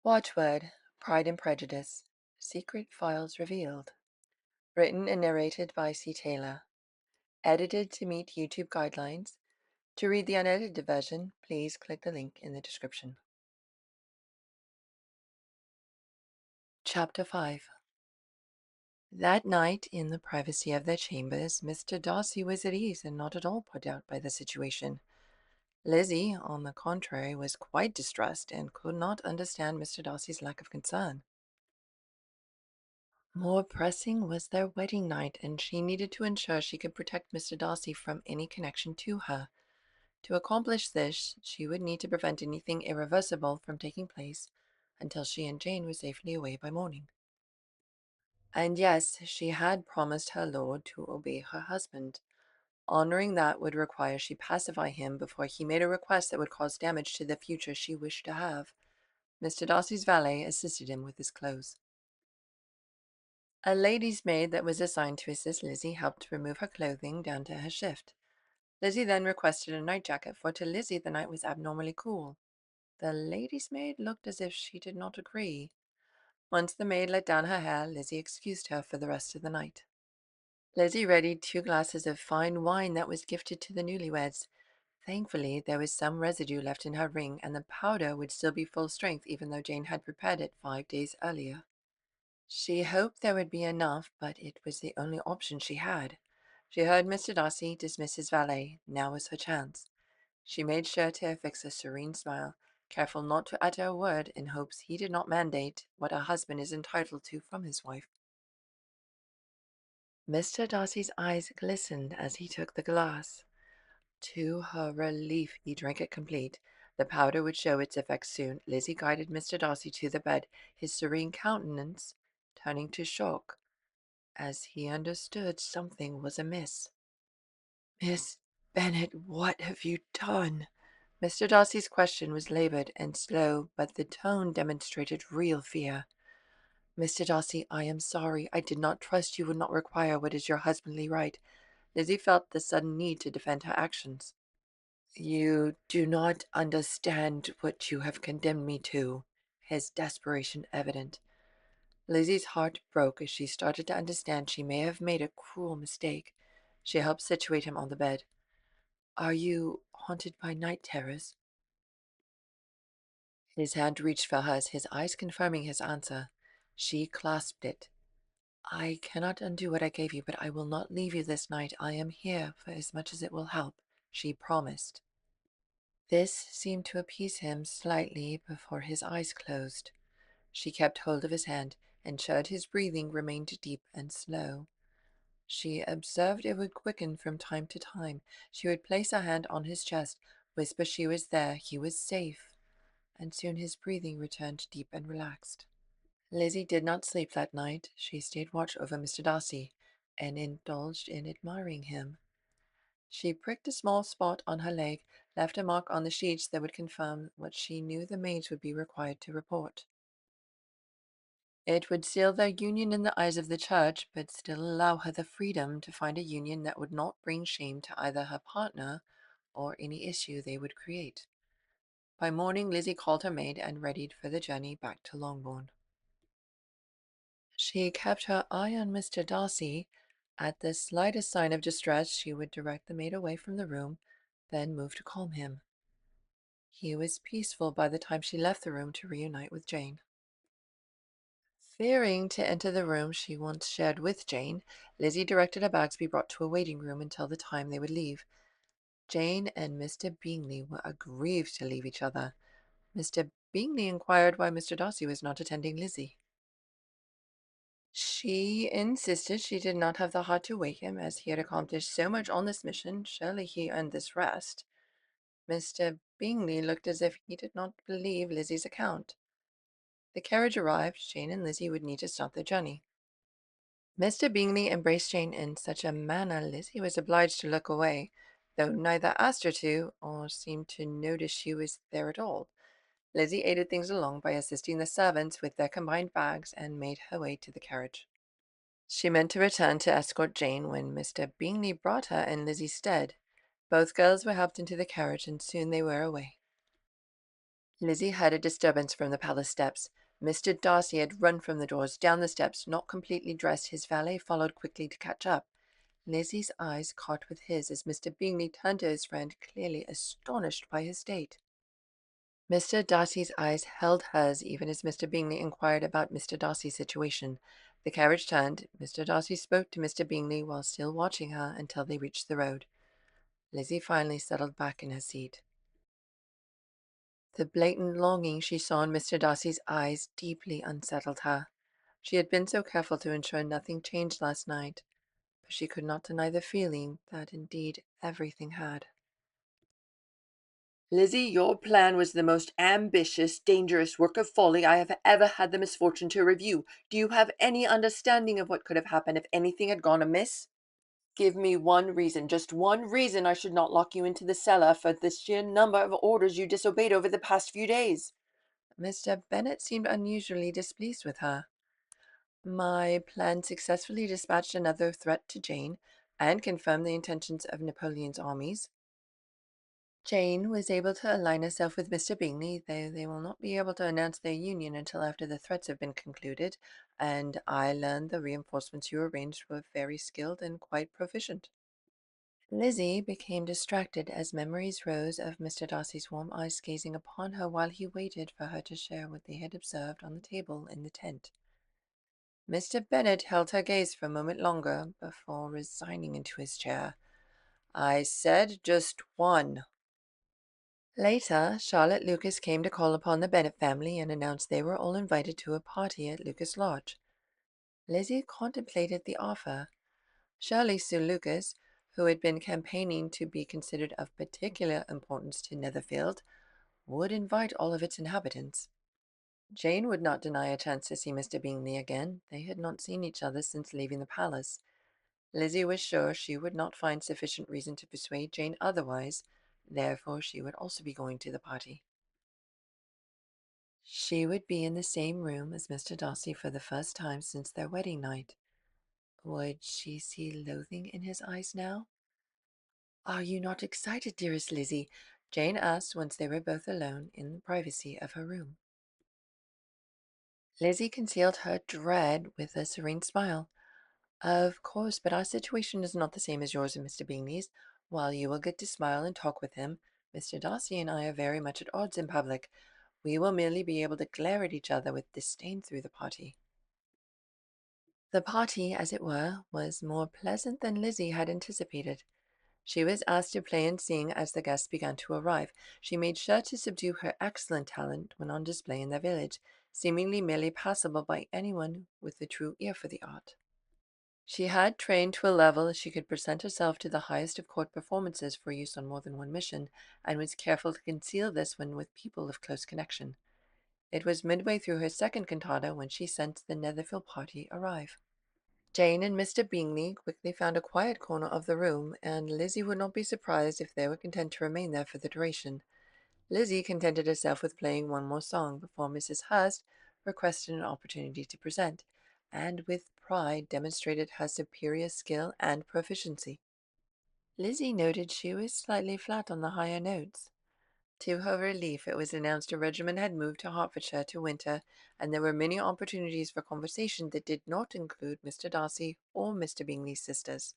Watchword, Pride and Prejudice, Secret Files Revealed. Written and narrated by C. Taylor. Edited to meet YouTube guidelines. To read the unedited version, please click the link in the description. Chapter 5. That night, in the privacy of their chambers, Mr. Darcy was at ease and not at all put out by the situation. Lizzie, on the contrary, was quite distressed and could not understand Mr. Darcy's lack of concern. More pressing was their wedding night, and she needed to ensure she could protect Mr. Darcy from any connection to her. To accomplish this, she would need to prevent anything irreversible from taking place until she and Jane were safely away by morning. And yes, she had promised her lord to obey her husband. Honoring that would require she pacify him before he made a request that would cause damage to the future she wished to have. Mr. Darcy's valet assisted him with his clothes. A lady's maid that was assigned to assist Lizzie helped remove her clothing down to her shift. Lizzie then requested a night jacket, for to Lizzie the night was abnormally cool. The lady's maid looked as if she did not agree. Once the maid let down her hair, Lizzie excused her for the rest of the night. Lizzie readied 2 glasses of fine wine that was gifted to the newlyweds. Thankfully, there was some residue left in her ring, and the powder would still be full strength even though Jane had prepared it 5 days earlier. She hoped there would be enough, but it was the only option she had. She heard Mr. Darcy dismiss his valet. Now was her chance. She made sure to affix a serene smile, careful not to utter a word in hopes he did not mandate what a husband is entitled to from his wife. Mr. Darcy's eyes glistened as he took the glass. To her relief, he drank it complete. The powder would show its effects soon. Lizzie guided Mr. Darcy to the bed, his serene countenance turning to shock as he understood something was amiss. "Miss Bennet, what have you done?" Mr. Darcy's question was labored and slow, but the tone demonstrated real fear. "Mr. Darcy, I am sorry. I did not trust you would not require what is your husbandly right." Lizzie felt the sudden need to defend her actions. "You do not understand what you have condemned me to," his desperation evident. Lizzie's heart broke as she started to understand she may have made a cruel mistake. She helped situate him on the bed. "Are you haunted by night terrors?" His hand reached for hers, his eyes confirming his answer. She clasped it. "I cannot undo what I gave you, but I will not leave you this night. I am here for as much as it will help," she promised. This seemed to appease him slightly before his eyes closed. She kept hold of his hand, ensured his breathing remained deep and slow. She observed it would quicken from time to time. She would place a hand on his chest, whisper she was there, he was safe, and soon his breathing returned deep and relaxed. Lizzie did not sleep that night. She stayed watch over Mr. Darcy, and indulged in admiring him. She pricked a small spot on her leg, left a mark on the sheets that would confirm what she knew the maids would be required to report. It would seal their union in the eyes of the church, but still allow her the freedom to find a union that would not bring shame to either her partner or any issue they would create. By morning, Lizzie called her maid and readied for the journey back to Longbourn. She kept her eye on Mr. Darcy. At the slightest sign of distress, she would direct the maid away from the room, then move to calm him. He was peaceful by the time she left the room to reunite with Jane. Fearing to enter the room she once shared with Jane, Lizzie directed her bags be brought to a waiting room until the time they would leave. Jane and Mr. Bingley were aggrieved to leave each other. Mr. Bingley inquired why Mr. Darcy was not attending Lizzie. She insisted she did not have the heart to wake him, as he had accomplished so much on this mission. Surely he earned this rest. Mr. Bingley looked as if he did not believe Lizzie's account. The carriage arrived. Jane and Lizzie would need to start their journey. Mr. Bingley embraced Jane in such a manner Lizzie was obliged to look away, though neither asked her to, or seemed to notice she was there at all. Lizzie aided things along by assisting the servants with their combined bags and made her way to the carriage. She meant to return to escort Jane when Mr. Bingley brought her in Lizzie's stead. Both girls were helped into the carriage, and soon they were away. Lizzie heard a disturbance from the palace steps. Mr. Darcy had run from the doors, down the steps, not completely dressed. His valet followed quickly to catch up. Lizzie's eyes caught with his as Mr. Bingley turned to his friend, clearly astonished by his state. Mr. Darcy's eyes held hers even as Mr. Bingley inquired about Mr. Darcy's situation. The carriage turned. Mr. Darcy spoke to Mr. Bingley while still watching her until they reached the road. Lizzie finally settled back in her seat. The blatant longing she saw in Mr. Darcy's eyes deeply unsettled her. She had been so careful to ensure nothing changed last night, but she could not deny the feeling that indeed everything had. Lizzie, your plan was the most ambitious, dangerous work of folly I have ever had the misfortune to review. Do you have any understanding of what could have happened if anything had gone amiss? Give me one reason, just one reason I should not lock you into the cellar for the sheer number of orders you disobeyed over the past few days. Mr. Bennet seemed unusually displeased with her. My plan successfully dispatched another threat to Jane and confirmed the intentions of Napoleon's armies. Jane was able to align herself with Mr. Bingley, though they will not be able to announce their union until after the threats have been concluded, and I learned the reinforcements you arranged were very skilled and quite proficient. Lizzie became distracted as memories rose of Mr. Darcy's warm eyes gazing upon her while he waited for her to share what they had observed on the table in the tent. Mr. Bennet held her gaze for a moment longer before resigning into his chair. I said just one. Later, Charlotte Lucas came to call upon the Bennet family and announced they were all invited to a party at Lucas Lodge. Lizzie contemplated the offer. Surely Sir Lucas, who had been campaigning to be considered of particular importance to Netherfield, would invite all of its inhabitants. Jane would not deny a chance to see Mr. Bingley again. They had not seen each other since leaving the palace. Lizzie was sure she would not find sufficient reason to persuade Jane otherwise, therefore she would also be going to the party. She would be in the same room as Mr. Darcy for the first time since their wedding night. Would she see loathing in his eyes now? Are you not excited, dearest Lizzie? Jane asked once they were both alone in the privacy of her room. Lizzie concealed her dread with a serene smile. Of course, but our situation is not the same as yours and Mr. Bingley's. While you will get to smile and talk with him, Mr. Darcy and I are very much at odds in public. We will merely be able to glare at each other with disdain through the party. The party, as it were, was more pleasant than Lizzie had anticipated. She was asked to play and sing as the guests began to arrive. She made sure to subdue her excellent talent when on display in their village, seemingly merely passable by anyone with a true ear for the art. She had trained to a level she could present herself to the highest of court performances for use on more than one mission, and was careful to conceal this when with people of close connection. It was midway through her second cantata when she sensed the Netherfield party arrive. Jane and Mr. Bingley quickly found a quiet corner of the room, and Lizzie would not be surprised if they were content to remain there for the duration. Lizzie contented herself with playing one more song before Mrs. Hurst requested an opportunity to present, and with pride demonstrated her superior skill and proficiency. Lizzie noted she was slightly flat on the higher notes. To her relief, it was announced a regiment had moved to Hertfordshire to winter, and there were many opportunities for conversation that did not include Mr. Darcy or Mr. Bingley's sisters.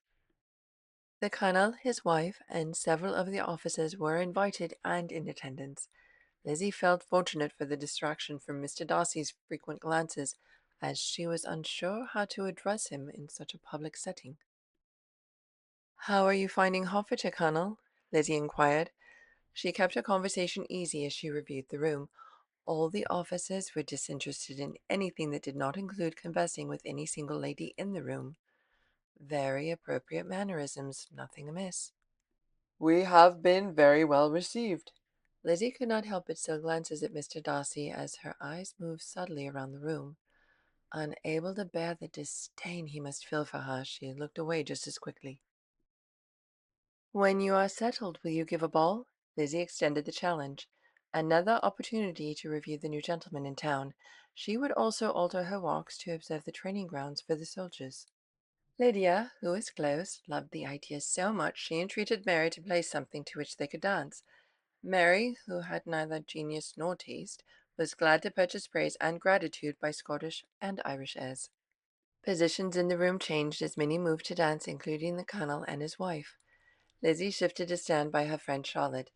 The colonel, his wife, and several of the officers were invited and in attendance. Lizzie felt fortunate for the distraction from Mr. Darcy's frequent glances, as she was unsure how to address him in such a public setting. "How are you finding Hertfordshire, Colonel?" Lizzie inquired. She kept her conversation easy as she reviewed the room. All the officers were disinterested in anything that did not include conversing with any single lady in the room. Very appropriate mannerisms, nothing amiss. "We have been very well received." Lizzie could not help but steal glances at Mr. Darcy as her eyes moved subtly around the room. Unable to bear the disdain he must feel for her, she looked away just as quickly. "When you are settled, will you give a ball?" Lizzie extended the challenge. Another opportunity to review the new gentleman in town. She would also alter her walks to observe the training grounds for the soldiers. Lydia, who was close, loved the idea so much she entreated Mary to play something to which they could dance. Mary, who had neither genius nor taste, was glad to purchase praise and gratitude by Scottish and Irish airs. Positions in the room changed as many moved to dance, including the Colonel and his wife. Lizzie shifted to stand by her friend Charlotte.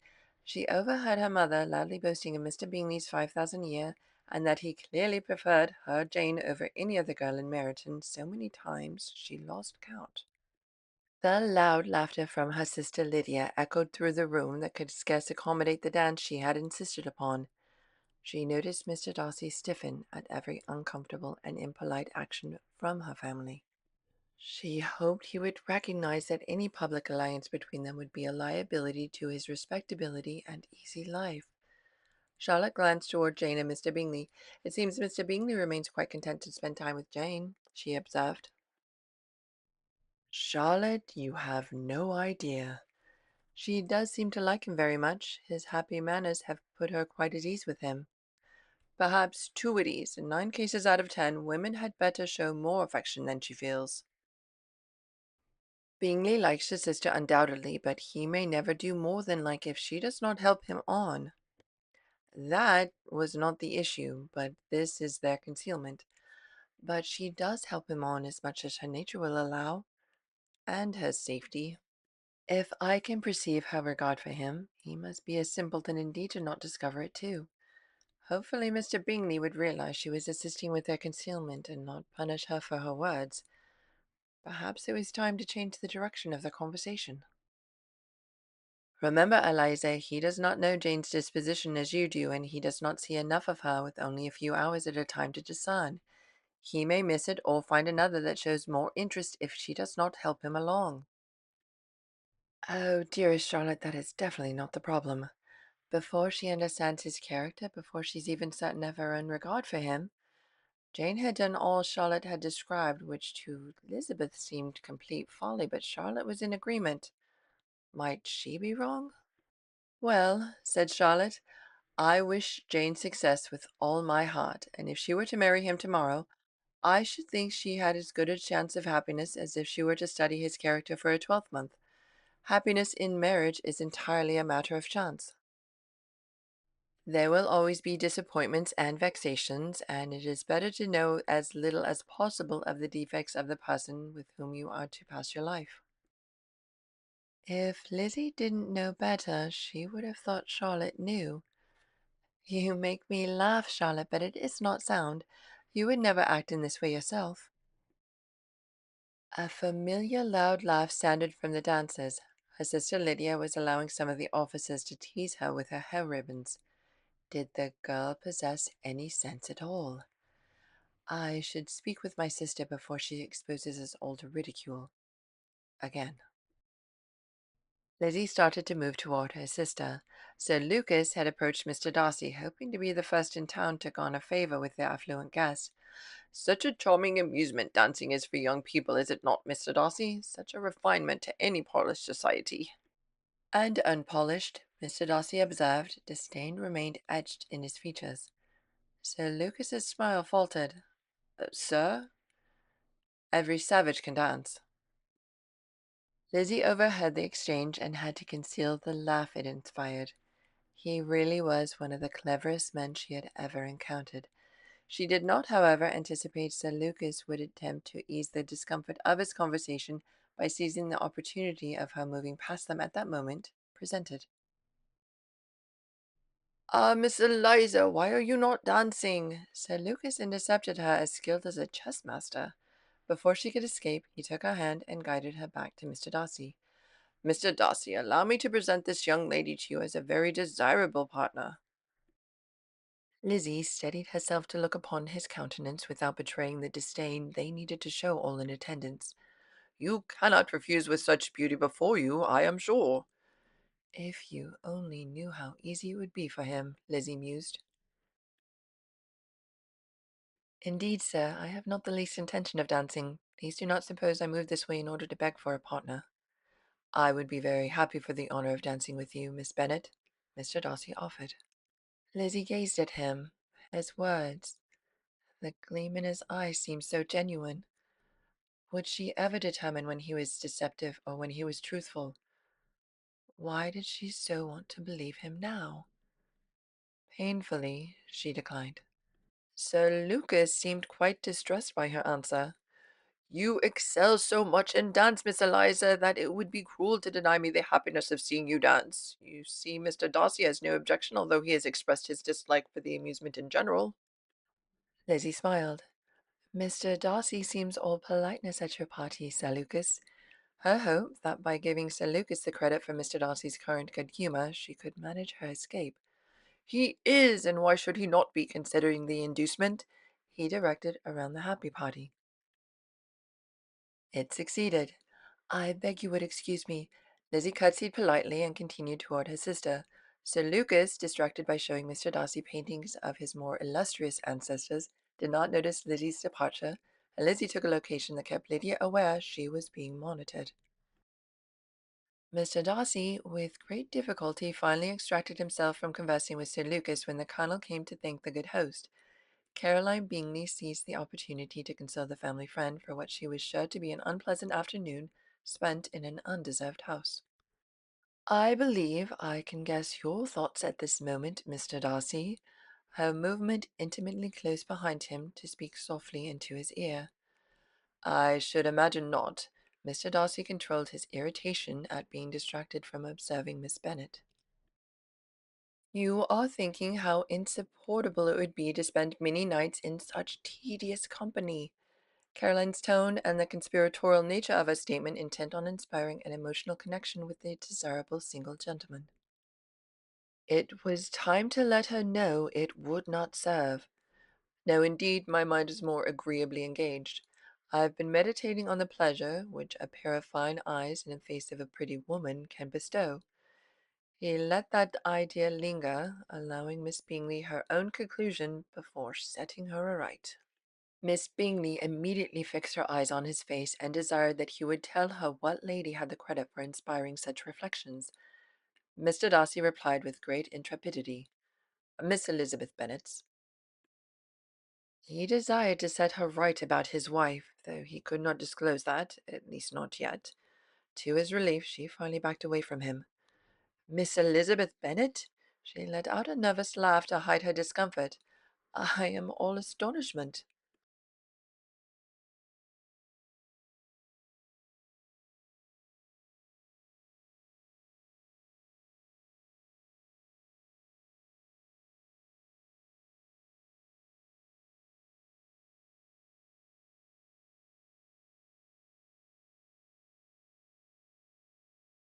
She overheard her mother loudly boasting of Mr. Bingley's 5,000 a year, and that he clearly preferred her Jane over any other girl in Meryton so many times she lost count. The loud laughter from her sister Lydia echoed through the room that could scarce accommodate the dance she had insisted upon. She noticed Mr. Darcy stiffen at every uncomfortable and impolite action from her family. She hoped he would recognize that any public alliance between them would be a liability to his respectability and easy life. Charlotte glanced toward Jane and Mr. Bingley. "It seems Mr. Bingley remains quite content to spend time with Jane," she observed. "Charlotte, you have no idea. She does seem to like him very much. His happy manners have put her quite at ease with him." "Perhaps too at ease. In 9 cases out of 10, women had better show more affection than she feels." "Bingley likes his sister undoubtedly, but he may never do more than like if she does not help him on." "That was not the issue, but this is their concealment. But she does help him on as much as her nature will allow, and her safety. If I can perceive her regard for him, he must be a simpleton indeed to not discover it too. Hopefully Mr. Bingley would realize she was assisting with their concealment and not punish her for her words. Perhaps it was time to change the direction of the conversation. Remember, Eliza, he does not know Jane's disposition as you do, and he does not see enough of her with only a few hours at a time to discern. He may miss it or find another that shows more interest if she does not help him along." "Oh, dearest Charlotte, that is definitely not the problem. Before she understands his character, before she's even certain of her own regard for him, Jane had done all Charlotte had described, which to Elizabeth seemed complete folly, but Charlotte was in agreement. Might she be wrong? "Well," said Charlotte, "I wish Jane success with all my heart, and if she were to marry him tomorrow, I should think she had as good a chance of happiness as if she were to study his character for a 12th month. Happiness in marriage is entirely a matter of chance. There will always be disappointments and vexations, and it is better to know as little as possible of the defects of the person with whom you are to pass your life." If Lizzie didn't know better, she would have thought Charlotte knew. "You make me laugh, Charlotte, but it is not sound. You would never act in this way yourself." A familiar loud laugh sounded from the dancers. Her sister Lydia was allowing some of the officers to tease her with her hair ribbons. Did the girl possess any sense at all? I should speak with my sister before she exposes us all to ridicule. Again. Lizzie started to move toward her sister. Sir Lucas had approached Mr. Darcy, hoping to be the first in town to garner favor with their affluent guest. "Such a charming amusement dancing is for young people, is it not, Mr. Darcy? Such a refinement to any polished society." "And unpolished," Mr. Darcy observed. Disdain remained etched in his features. Sir Lucas's smile faltered. Sir? Every savage can dance." Lizzie overheard the exchange and had to conceal the laugh it inspired. He really was one of the cleverest men she had ever encountered. She did not, however, anticipate Sir Lucas would attempt to ease the discomfort of his conversation by seizing the opportunity of her moving past them at that moment presented. "Ah, Miss Eliza, why are you not dancing?" Sir Lucas intercepted her as skilled as a chess master. Before she could escape, he took her hand and guided her back to Mr. Darcy. "Mr. Darcy, allow me to present this young lady to you as a very desirable partner." Lizzie steadied herself to look upon his countenance without betraying the disdain they needed to show all in attendance. "You cannot refuse with such beauty before you, I am sure." "If you only knew how easy it would be for him," Lizzie mused. "Indeed, sir, I have not the least intention of dancing. Please do not suppose I move this way in order to beg for a partner." "I would be very happy for the honor of dancing with you, Miss Bennet," Mr. Darcy offered. Lizzie gazed at him. His words, the gleam in his eyes seemed so genuine. Would she ever determine when he was deceptive or when he was truthful? Why did she so want to believe him now? Painfully, she declined. Sir Lucas seemed quite distressed by her answer. You excel so much in dance, Miss Eliza, that it would be cruel to deny me the happiness of seeing you dance. You see, Mr. Darcy has no objection, although he has expressed his dislike for the amusement in general. Lizzie smiled. Mr. Darcy seems all politeness at your party, Sir Lucas. Her hope that by giving Sir Lucas the credit for Mr. Darcy's current good humour, she could manage her escape. He is, and why should he not be, considering the inducement? He directed around the happy party. It succeeded. I beg you would excuse me. Lizzie curtsied politely and continued toward her sister. Sir Lucas, distracted by showing Mr. Darcy paintings of his more illustrious ancestors, did not notice Lizzie's departure, and Lizzie took a location that kept Lydia aware she was being monitored. Mr. Darcy, with great difficulty, finally extracted himself from conversing with Sir Lucas when the Colonel came to thank the good host. Caroline Bingley seized the opportunity to console the family friend for what she was sure to be an unpleasant afternoon spent in an undeserved house. I believe I can guess your thoughts at this moment, Mr. Darcy. Her movement intimately close behind him to speak softly into his ear. I should imagine not. Mr. Darcy controlled his irritation at being distracted from observing Miss Bennet. You are thinking how insupportable it would be to spend many nights in such tedious company. Caroline's tone and the conspiratorial nature of her statement intent on inspiring an emotional connection with the desirable single gentleman. It was time to let her know it would not serve. No, indeed, my mind is more agreeably engaged. I've been meditating on the pleasure which a pair of fine eyes in the face of a pretty woman can bestow. He let that idea linger, allowing Miss Bingley her own conclusion before setting her aright. Miss Bingley immediately fixed her eyes on his face and desired that he would tell her what lady had the credit for inspiring such reflections. Mr. Darcy replied with great intrepidity, Miss Elizabeth Bennet's. He desired to set her right about his wife, though he could not disclose that, at least not yet. To his relief, she finally backed away from him. Miss Elizabeth Bennet? She let out a nervous laugh to hide her discomfort. I am all astonishment.